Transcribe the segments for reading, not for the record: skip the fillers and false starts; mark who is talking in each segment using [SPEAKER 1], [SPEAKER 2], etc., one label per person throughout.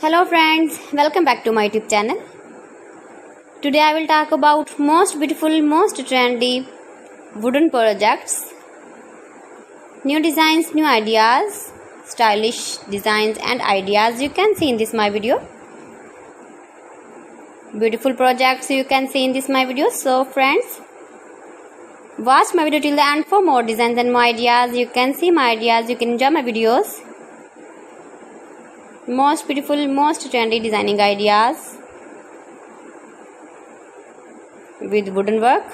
[SPEAKER 1] Hello friends, welcome back to my YouTube channel. Today I will talk about most beautiful, most trendy wooden projects, new designs, new ideas, stylish designs and ideas you can see in this my video. Beautiful projects you can see in this my video. So friends, watch my video till the end for more designs and more ideas. You can see my ideas, you can enjoy my videos. Most beautiful, most trendy designing ideas with wooden work.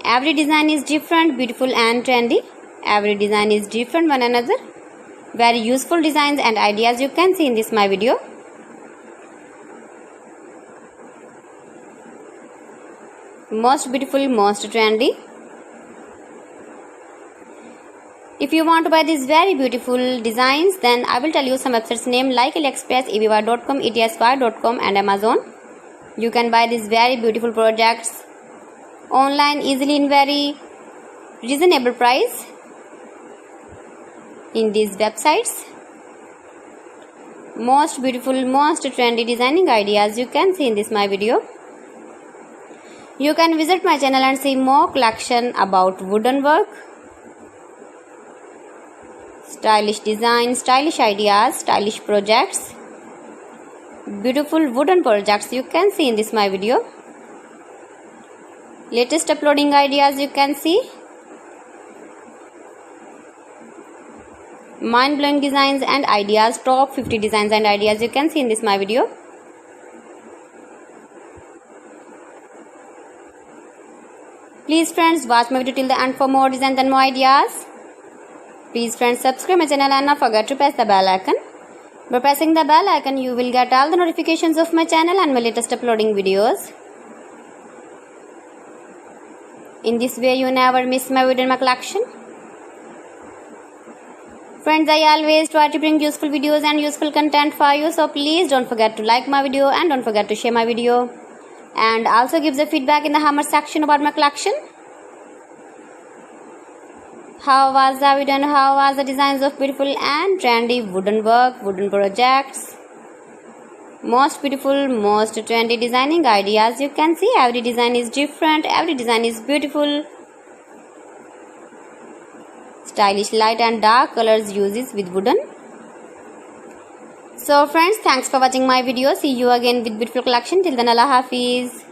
[SPEAKER 1] Every design is different, beautiful and trendy. Every design is different one another. Very useful designs and ideas you can see in this my video. Most beautiful, most trendy. If you want to buy these very beautiful designs, then I will tell you some websites name like AliExpress, eBay.com, etsy.com and Amazon. You can buy these very beautiful projects online easily in very reasonable price in these websites. Most beautiful, most trendy designing ideas you can see in this my video. You can visit my channel and see more collection about wooden work, stylish design, stylish ideas, stylish projects, beautiful wooden projects you can see in this my video. Latest uploading ideas you can see. Mind-blowing designs and ideas, top 50 designs and ideas you can see in this my video. Please friends, watch my video till the end for more designs and more ideas. Please friends, subscribe my channel and not forget to press the bell icon. By pressing the bell icon, you will get all the notifications of my channel and my latest uploading videos. In this way, you never miss my video in my collection. Friends, I always try to bring useful videos and useful content for you. So please don't forget to like my video and don't forget to share my video. And also give the feedback in the comment section about my collection. How was the video and how was the designs of beautiful and trendy wooden work, wooden projects? Most beautiful, most trendy designing ideas you can see. Every design is different, every design is beautiful. Stylish light and dark colors uses with wooden. So friends, thanks for watching my video. See you again with beautiful collection. Till then, Allah Hafiz.